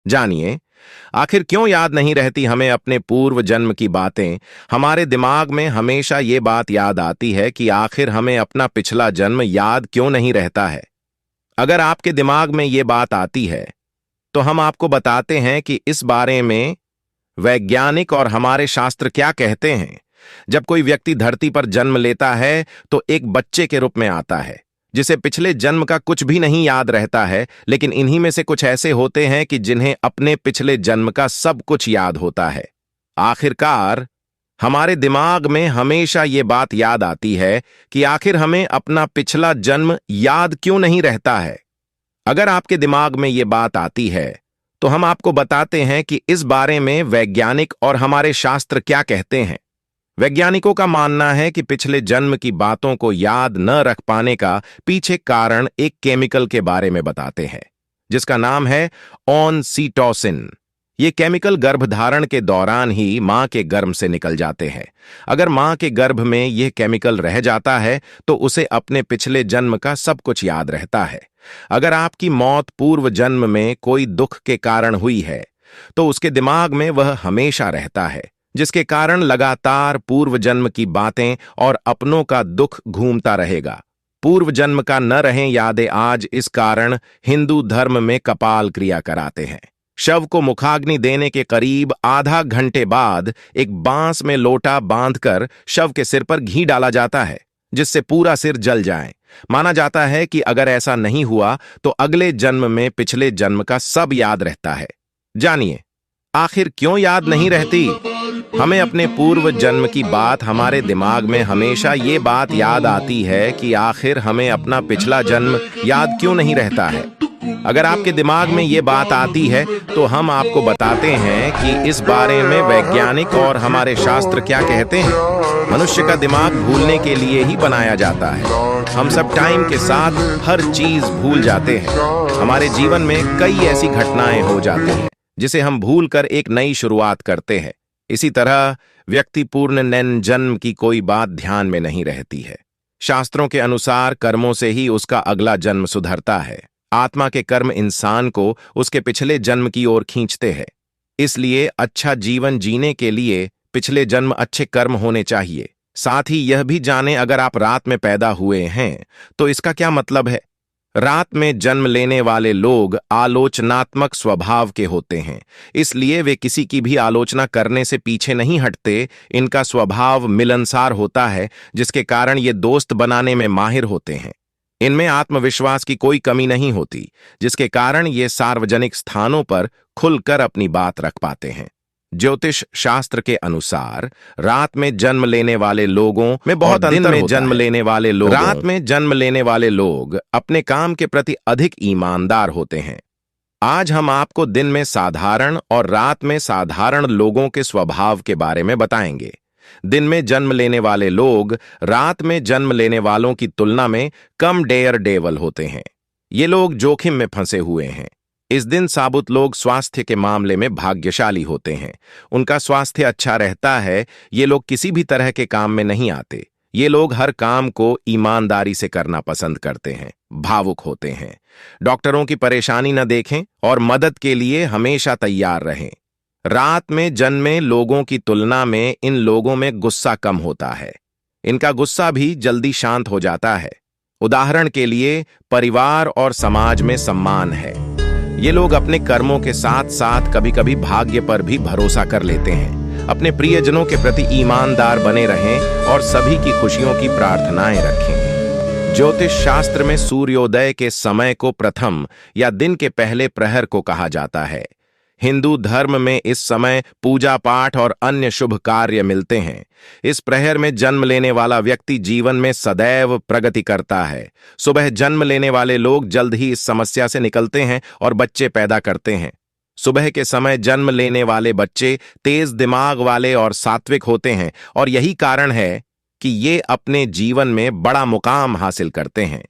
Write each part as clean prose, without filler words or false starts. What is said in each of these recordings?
जानिए, आखिर क्यों याद नहीं रहती हमें अपने पूर्व जन्म की बातें। हमारे दिमाग में हमेशा ये बात याद आती है कि आखिर हमें अपना पिछला जन्म याद क्यों नहीं रहता है। अगर आपके दिमाग में ये बात आती है, तो हम आपको बताते हैं कि इस बारे में वैज्ञानिक और हमारे शास्त्र क्या कहते हैं। जब कोई व्यक्ति धरती पर जन्म लेता है, तो एक बच्चे के रूप में आता है, जिसे पिछले जन्म का कुछ भी नहीं याद रहता है, लेकिन इन्हीं में से कुछ ऐसे होते हैं कि जिन्हें अपने पिछले जन्म का सब कुछ याद होता है। आखिरकार हमारे दिमाग में हमेशा ये बात याद आती है कि आखिर हमें अपना पिछला जन्म याद क्यों नहीं रहता है। अगर आपके दिमाग में ये बात आती है, तो हम आपको बताते हैं कि इस बारे में वैज्ञानिक और हमारे शास्त्र क्या कहते हैं। वैज्ञानिकों का मानना है कि पिछले जन्म की बातों को याद न रख पाने का पीछे कारण एक केमिकल के बारे में बताते हैं, जिसका नाम है ऑक्सीटोसिन। ये केमिकल गर्भधारण के दौरान ही मां के गर्भ से निकल जाते हैं। अगर मां के गर्भ में यह केमिकल रह जाता है, तो उसे अपने पिछले जन्म का सब कुछ याद रहता है। अगर आपकी मौत पूर्व जन्म में कोई दुख के कारण हुई है, तो उसके दिमाग में वह हमेशा रहता है, जिसके कारण लगातार पूर्व जन्म की बातें और अपनों का दुख घूमता रहेगा। पूर्व जन्म का न रहें यादें आज इस कारण हिंदू धर्म में कपाल क्रिया कराते हैं। शव को मुखाग्नि देने के करीब आधा घंटे बाद एक बांस में लोटा बांधकर शव के सिर पर घी डाला जाता है, जिससे पूरा सिर जल जाए। माना जाता है कि अगर ऐसा नहीं हुआ, तो अगले जन्म में पिछले जन्म का सब याद रहता है। जानिए, आखिर क्यों याद नहीं रहती हमें अपने पूर्व जन्म की बात। हमारे दिमाग में हमेशा ये बात याद आती है कि आखिर हमें अपना पिछला जन्म याद क्यों नहीं रहता है। अगर आपके दिमाग में ये बात आती है, तो हम आपको बताते हैं कि इस बारे में वैज्ञानिक और हमारे शास्त्र क्या कहते हैं। मनुष्य का दिमाग भूलने के लिए ही बनाया जाता है। हम सब टाइम के साथ हर चीज भूल जाते हैं। हमारे जीवन में कई ऐसी घटनाएं हो जाती हैं, जिसे हम भूलकर एक नई शुरुआत करते हैं। इसी तरह व्यक्ति पूर्ण नैन जन्म की कोई बात ध्यान में नहीं रहती है। शास्त्रों के अनुसार कर्मों से ही उसका अगला जन्म सुधरता है। आत्मा के कर्म इंसान को उसके पिछले जन्म की ओर खींचते हैं। इसलिए अच्छा जीवन जीने के लिए पिछले जन्म अच्छे कर्म होने चाहिए। साथ ही यह भी जाने, अगर आप रात में पैदा हुए हैं, तो इसका क्या मतलब है। रात में जन्म लेने वाले लोग आलोचनात्मक स्वभाव के होते हैं, इसलिए वे किसी की भी आलोचना करने से पीछे नहीं हटते। इनका स्वभाव मिलनसार होता है, जिसके कारण ये दोस्त बनाने में माहिर होते हैं। इनमें आत्मविश्वास की कोई कमी नहीं होती, जिसके कारण ये सार्वजनिक स्थानों पर खुलकर अपनी बात रख पाते हैं। ज्योतिष शास्त्र के अनुसार रात में जन्म लेने वाले लोगों में बहुत अंतर होता है। रात में जन्म लेने वाले लोग अपने काम के प्रति अधिक ईमानदार होते हैं। आज हम आपको दिन में साधारण और रात में साधारण लोगों के स्वभाव के बारे में बताएंगे। दिन में जन्म लेने वाले लोग रात में जन्म लेने वालों की तुलना में कम डेयर डेवल होते हैं। ये लोग जोखिम में फंसे हुए हैं। इस दिन साबुत लोग स्वास्थ्य के मामले में भाग्यशाली होते हैं। उनका स्वास्थ्य अच्छा रहता है। ये लोग किसी भी तरह के काम में नहीं आते। ये लोग हर काम को ईमानदारी से करना पसंद करते हैं। भावुक होते हैं। डॉक्टरों की परेशानी न देखें और मदद के लिए हमेशा तैयार रहें। रात में जन्मे लोगों की तुलना में इन लोगों में गुस्सा कम होता है। इनका गुस्सा भी जल्दी शांत हो जाता है। उदाहरण के लिए, परिवार और समाज में सम्मान है। ये लोग अपने कर्मों के साथ साथ कभी कभी भाग्य पर भी भरोसा कर लेते हैं। अपने प्रियजनों के प्रति ईमानदार बने रहें और सभी की खुशियों की प्रार्थनाएं रखें। ज्योतिष शास्त्र में सूर्योदय के समय को प्रथम या दिन के पहले प्रहर को कहा जाता है। हिंदू धर्म में इस समय पूजा पाठ और अन्य शुभ कार्य मिलते हैं। इस प्रहर में जन्म लेने वाला व्यक्ति जीवन में सदैव प्रगति करता है। सुबह जन्म लेने वाले लोग जल्द ही इस समस्या से निकलते हैं और बच्चे पैदा करते हैं। सुबह के समय जन्म लेने वाले बच्चे तेज दिमाग वाले और सात्विक होते हैं, और यही कारण है कि ये अपने जीवन में बड़ा मुकाम हासिल करते हैं।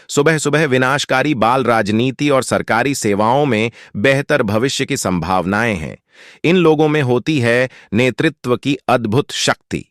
सुबह सुबह विनाशकारी बाल राजनीति और सरकारी सेवाओं में बेहतर भविष्य की संभावनाएं हैं। इन लोगों में होती है नेतृत्व की अद्भुत शक्ति।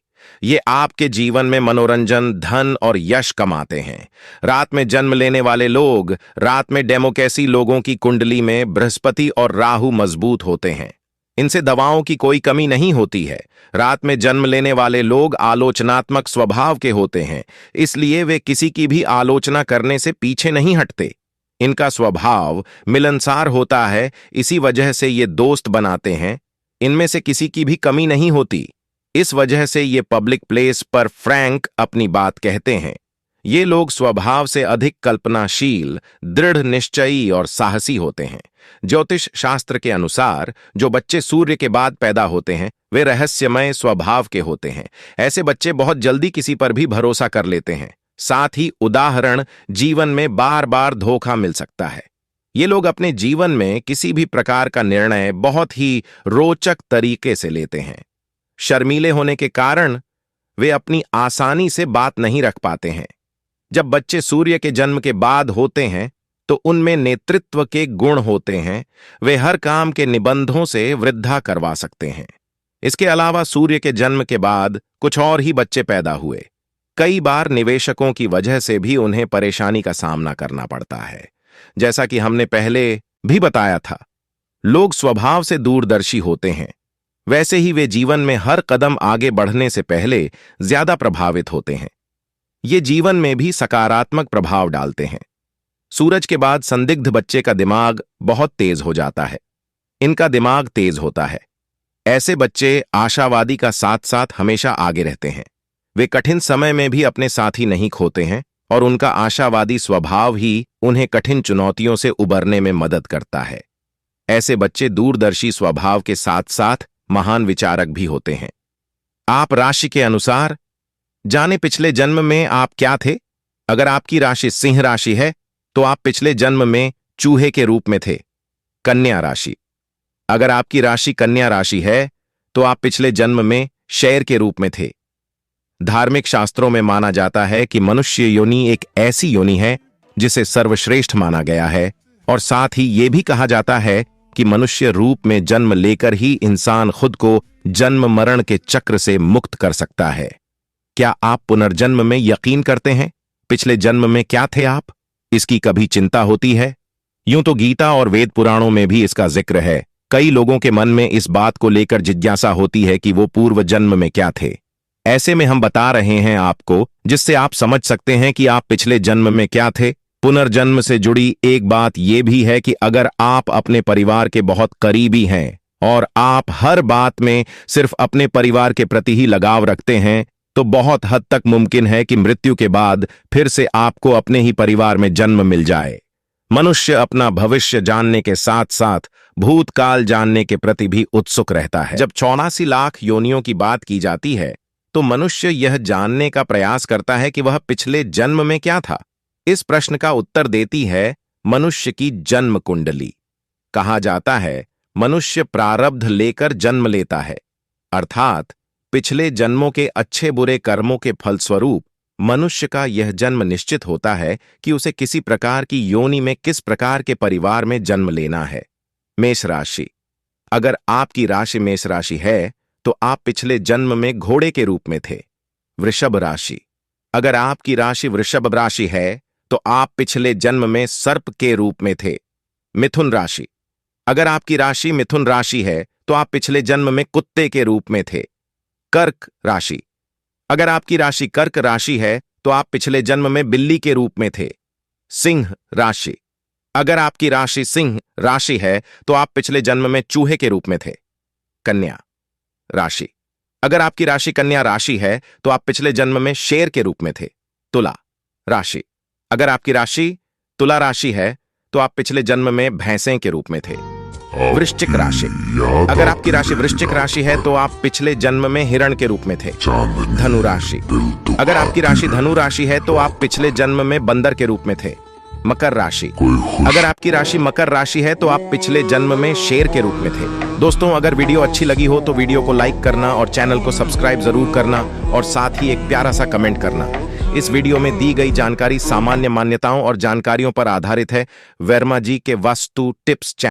ये आपके जीवन में मनोरंजन, धन और यश कमाते हैं। रात में जन्म लेने वाले लोग रात में डेमोक्रेसी लोगों की कुंडली में बृहस्पति और राहु मजबूत होते हैं। इनसे दवाओं की कोई कमी नहीं होती है। रात में जन्म लेने वाले लोग आलोचनात्मक स्वभाव के होते हैं, इसलिए वे किसी की भी आलोचना करने से पीछे नहीं हटते। इनका स्वभाव मिलनसार होता है, इसी वजह से ये दोस्त बनाते हैं। इनमें से किसी की भी कमी नहीं होती। इस वजह से ये पब्लिक प्लेस पर फ्रैंक अपनी बात कहते हैं। ये लोग स्वभाव से अधिक कल्पनाशील, दृढ़ निश्चयी और साहसी होते हैं। ज्योतिष शास्त्र के अनुसार जो बच्चे सूर्य के बाद पैदा होते हैं वे रहस्यमय स्वभाव के होते हैं। ऐसे बच्चे बहुत जल्दी किसी पर भी भरोसा कर लेते हैं। साथ ही उदाहरण जीवन में बार बार धोखा मिल सकता है। ये लोग अपने जीवन में किसी भी प्रकार का निर्णय बहुत ही रोचक तरीके से लेते हैं। शर्मीले होने के कारण वे अपनी आसानी से बात नहीं रख पाते हैं। जब बच्चे सूर्य के जन्म के बाद होते हैं तो उनमें नेतृत्व के गुण होते हैं। वे हर काम के निबंधों से वृद्धा करवा सकते हैं। इसके अलावा सूर्य के जन्म के बाद कुछ और ही बच्चे पैदा हुए। कई बार निवेशकों की वजह से भी उन्हें परेशानी का सामना करना पड़ता है। जैसा कि हमने पहले भी बताया था, लोग स्वभाव से दूरदर्शी होते हैं, वैसे ही वे जीवन में हर कदम आगे बढ़ने से पहले ज्यादा प्रभावित होते हैं। ये जीवन में भी सकारात्मक प्रभाव डालते हैं। सूरज के बाद संदिग्ध बच्चे का दिमाग बहुत तेज हो जाता है। इनका दिमाग तेज होता है। ऐसे बच्चे आशावादी का साथ साथ हमेशा आगे रहते हैं। वे कठिन समय में भी अपने साथी नहीं खोते हैं और उनका आशावादी स्वभाव ही उन्हें कठिन चुनौतियों से उबरने में मदद करता है। ऐसे बच्चे दूरदर्शी स्वभाव के साथ साथ महान विचारक भी होते हैं। आप राशि के अनुसार जाने पिछले जन्म में आप क्या थे। अगर आपकी राशि सिंह राशि है तो आप पिछले जन्म में चूहे के रूप में थे। कन्या राशि, अगर आपकी राशि कन्या राशि है तो आप पिछले जन्म में शेर के रूप में थे। धार्मिक शास्त्रों में माना जाता है कि मनुष्य योनि एक ऐसी योनि है जिसे सर्वश्रेष्ठ माना गया है और साथ ही ये भी कहा जाता है कि मनुष्य रूप में जन्म लेकर ही इंसान खुद को जन्म मरण के चक्र से मुक्त कर सकता है। क्या आप पुनर्जन्म में यकीन करते हैं? पिछले जन्म में क्या थे आप? इसकी कभी चिंता होती है? यूं तो गीता और वेद पुराणों में भी इसका जिक्र है। कई लोगों के मन में इस बात को लेकर जिज्ञासा होती है कि वो पूर्व जन्म में क्या थे। ऐसे में हम बता रहे हैं आपको, जिससे आप समझ सकते हैं कि आप पिछले जन्म में क्या थे। पुनर्जन्म से जुड़ी एक बात यह भी है कि अगर आप अपने परिवार के बहुत करीबी हैं और आप हर बात में सिर्फ अपने परिवार के प्रति ही लगाव रखते हैं तो बहुत हद तक मुमकिन है कि मृत्यु के बाद फिर से आपको अपने ही परिवार में जन्म मिल जाए। मनुष्य अपना भविष्य जानने के साथ साथ भूतकाल जानने के प्रति भी उत्सुक रहता है। जब 84 लाख योनियों की बात की जाती है तो मनुष्य यह जानने का प्रयास करता है कि वह पिछले जन्म में क्या था। इस प्रश्न का उत्तर देती है मनुष्य की जन्म कुंडली। कहा जाता है मनुष्य प्रारब्ध लेकर जन्म लेता है, अर्थात पिछले जन्मों के अच्छे बुरे कर्मों के फलस्वरूप मनुष्य का यह जन्म निश्चित होता है कि उसे किसी प्रकार की योनि में किस प्रकार के परिवार में जन्म लेना है। मेष राशि, अगर आपकी राशि मेष राशि है तो आप पिछले जन्म में घोड़े के रूप में थे। वृषभ राशि, अगर आपकी राशि वृषभ राशि है तो आप पिछले जन्म में सर्प के रूप में थे। मिथुन राशि, अगर आपकी राशि मिथुन राशि है तो आप पिछले जन्म में कुत्ते के रूप में थे। कर्क राशि, अगर आपकी राशि कर्क राशि है तो आप पिछले जन्म में बिल्ली के रूप में थे। सिंह राशि, अगर आपकी राशि सिंह राशि है तो आप पिछले जन्म में चूहे के रूप में थे। कन्या राशि, अगर आपकी राशि कन्या राशि है तो आप पिछले जन्म में शेर के रूप में थे। तुला राशि, अगर आपकी राशि तुला राशि है तो आप पिछले जन्म में भैंसे के रूप में थे। वृश्चिक राशि, अगर आपकी राशि वृश्चिक राशि है तो आप पिछले जन्म में हिरण के रूप में थे। धनु राशि, अगर आपकी राशि धनु राशि है तो आप पिछले जन्म में बंदर के रूप में थे। मकर राशि, अगर आपकी राशि मकर राशि है तो आप पिछले जन्म में शेर के रूप में थे। दोस्तों, अगर वीडियो अच्छी लगी हो तो वीडियो को लाइक करना और चैनल को सब्सक्राइब जरूर करना और साथ ही एक प्यारा सा कमेंट करना। इस वीडियो में दी गई जानकारी सामान्य मान्यताओं और जानकारियों पर आधारित है। वर्मा जी के वास्तु टिप्स